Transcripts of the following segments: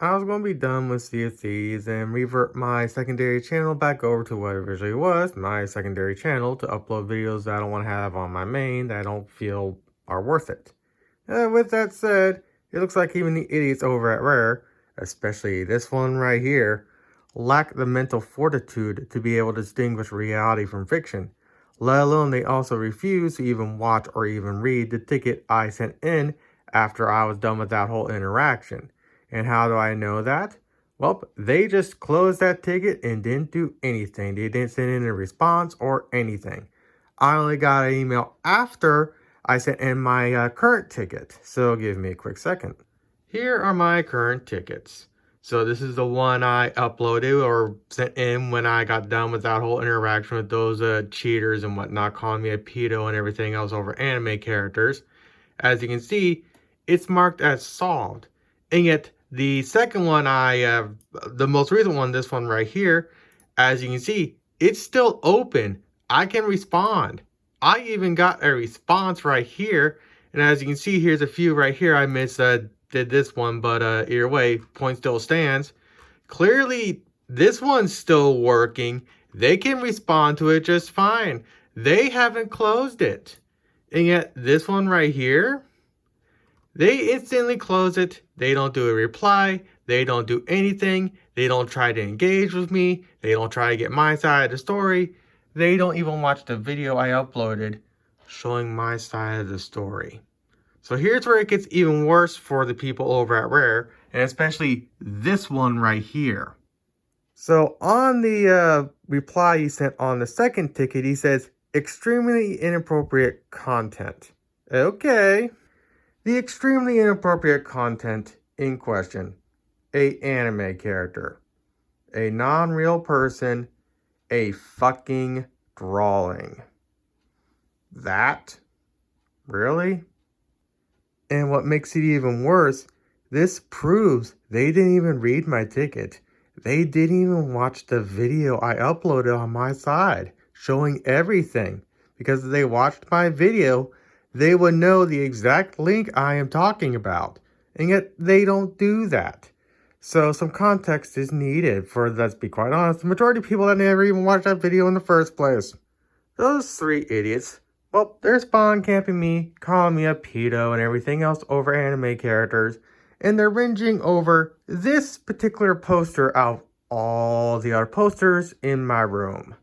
I was going to be done with Sea of Thieves and revert my secondary channel back over to what it originally was, my secondary channel, to upload videos that I don't want to have on my main that I don't feel are worth it. With that said, it looks like even the idiots over at Rare, especially this one right here, lack the mental fortitude to be able to distinguish reality from fiction, let alone they also refuse to even watch or even read the ticket I sent in after I was done with that whole interaction. And how do I know that? Well, they just closed that ticket and didn't do anything. They didn't send in a response or anything. I only got an email after I sent in my current ticket. So give me a quick second. Here are my current tickets. So this is the one I uploaded or sent in when I got done with that whole interaction with those cheaters and whatnot, calling me a pedo and everything else over anime characters. As you can see, it's marked as solved. And yet, the second one the most recent one, this one right here, as you can see, it's still open. I can respond. I even got a response right here. And as you can see, here's a few right here. I did this one, but either way, point still stands. Clearly, this one's still working. They can respond to it just fine. They haven't closed it. And yet, this one right here, they instantly close it. They don't do a reply. They don't do anything. They don't try to engage with me. They don't try to get my side of the story. They don't even watch the video I uploaded showing my side of the story. So here's where it gets even worse for the people over at Rare, and especially this one right here. So on the reply he sent on the second ticket, he says, extremely inappropriate content. Okay. The extremely inappropriate content in question, a anime character, a non-real person, a fucking drawing. That? Really? And what makes it even worse, this proves they didn't even read my ticket. They didn't even watch the video I uploaded on my side, showing everything. Because if they watched my video, they would know the exact link I am talking about. And yet, they don't do that. So, some context is needed for, let's be quite honest, the majority of people that never even watched that video in the first place. Those three idiots, well, they're spawn camping me, calling me a pedo and everything else over anime characters. And they're whinging over this particular poster out of all the other posters in my room.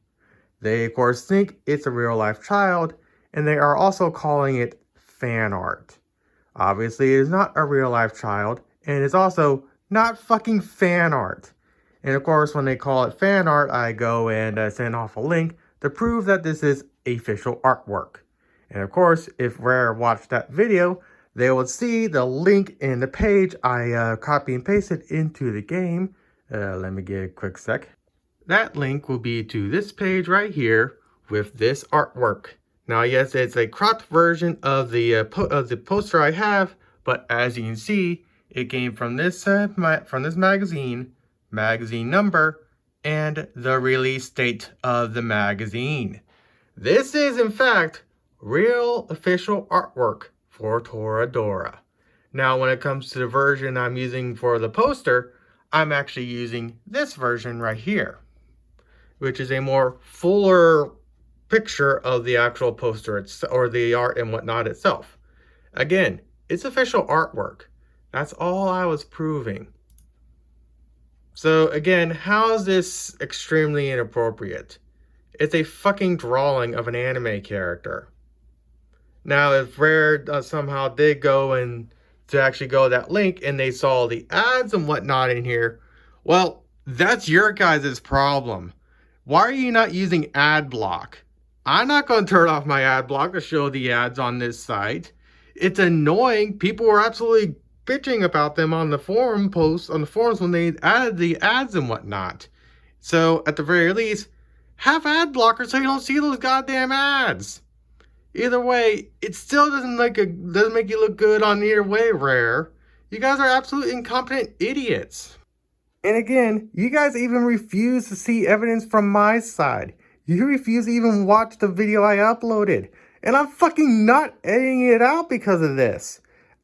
They, of course, think it's a real-life child, and they are also calling it fan art. Obviously, it is not a real-life child, and it's also not fucking fan art. And of course, when they call it fan art, I go and send off a link to prove that this is official artwork. And of course, if Rare watched that video, they would see the link in the page I copy and pasted into the game. Let me get a quick sec. That link will be to this page right here with this artwork. Now, yes, it's a cropped version of the poster I have, but as you can see, it came from this magazine number, and the release date of the magazine. This is, in fact, real official artwork for Toradora. Now, when it comes to the version I'm using for the poster, I'm actually using this version right here, which is a more fuller picture of the actual poster or the art and whatnot itself. Again, it's official artwork. That's all I was proving. So again, how is this extremely inappropriate? It's a fucking drawing of an anime character. Now, if Rare somehow did go and to actually go that link and they saw the ads and whatnot in here, well, that's your guys' problem. Why are you not using ad block? I'm not going to turn off my ad block to show the ads on this site. It's annoying. People were absolutely bitching about them on the forum posts, on the forums when they added the ads and whatnot. So, at the very least, have ad blockers so you don't see those goddamn ads. Either way, it still doesn't make you look good on either way, Rare. You guys are absolute incompetent idiots. And again, you guys even refuse to see evidence from my side. You refuse to even watch the video I uploaded. And I'm fucking not editing it out because of this.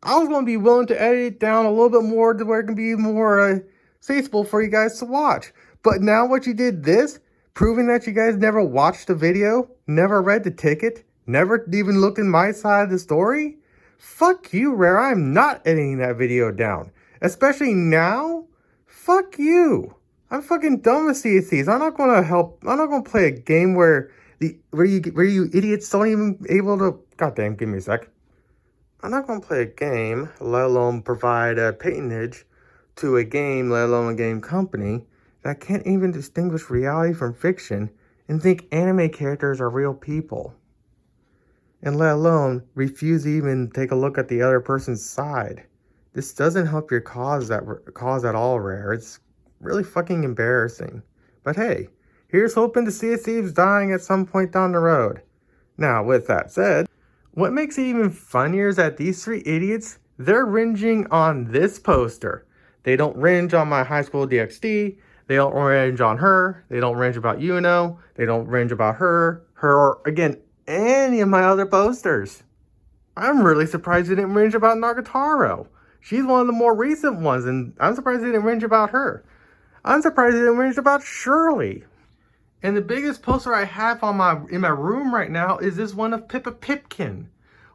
I was going to be willing to edit it down a little bit more to where it can be more sensible for you guys to watch. But now what you did this, proving that you guys never watched the video, never read the ticket, never even looked in my side of the story? Fuck you, Rare. I'm not editing that video down. Especially now? Fuck you. I'm fucking done with CSCs. I'm not gonna play a game where you idiots don't even able to. Goddamn, give me a sec. I'm not gonna play a game, let alone provide a patronage to a game, let alone a game company that can't even distinguish reality from fiction and think anime characters are real people. And let alone refuse to even take a look at the other person's side. This doesn't help your cause at all, Rare. It's really fucking embarrassing. But hey, here's hoping to see Thieves dying at some point down the road. Now, with that said, what makes it even funnier is that these three idiots, they're whinging on this poster. They don't whinge on my high school DxD. They don't whinge on her. They don't whinge about Yuno. They don't whinge about her, or again, any of my other posters. I'm really surprised they didn't whinge about Nagatoro. She's one of the more recent ones, and I'm surprised they didn't whinge about her. I'm surprised they didn't whinge about Shirley. And the biggest poster I have in my room right now is this one of Pippa Pipkin.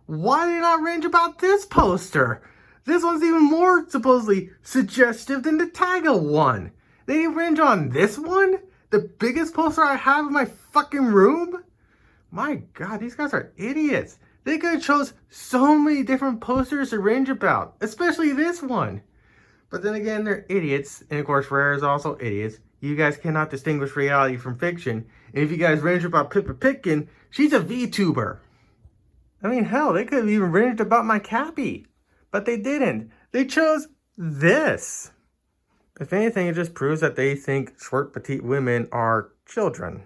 Why did I whinge about this poster? This one's even more supposedly suggestive than the Taiga one. They didn't whinge on this one? The biggest poster I have in my fucking room? My god, these guys are idiots. They could have chose so many different posters to whinge about, especially this one. But then again, they're idiots, and of course Rare is also idiots. You guys cannot distinguish reality from fiction. And if you guys whinge about Pippa Pipkin, she's a VTuber. I mean, hell, they could have even whinged about my Cappy. But they didn't. They chose this. If anything, it just proves that they think short, petite women are children.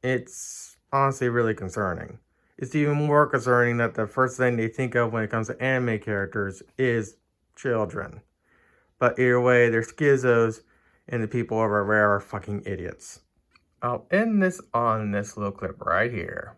It's honestly really concerning. It's even more concerning that the first thing they think of when it comes to anime characters is children. But either way, they're schizos, and the people over Rare are fucking idiots. I'll end this on this little clip right here.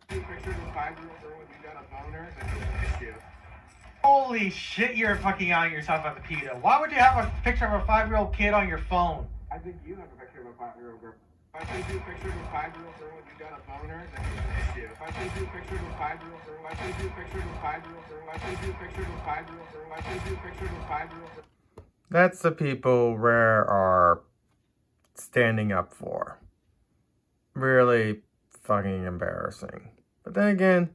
Holy shit, you're fucking out yourself at the PETA. Why would you have a picture of a 5-year-old kid on your phone? I think you have a picture of a 5-year-old girl. If I send you a picture of a 5-year-old girl and you got a boner, then it's an issue. If I send you a picture of a 5-year-old girl, I send you a picture of a 5-year-old girl, I send you a picture of a 5-year-old girl, I send you a picture of a 5-year-old girl. That's the people Rare are standing up for. Really fucking embarrassing. But then again,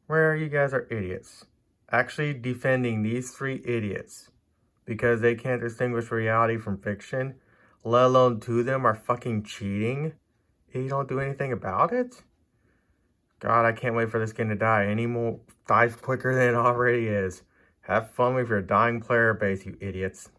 Rare, you guys are idiots. Actually defending these three idiots because they can't distinguish reality from fiction, let alone two of them are fucking cheating, and you don't do anything about it? God, I can't wait for this game to die. Die quicker than it already is. Have fun with your dying player base, you idiots.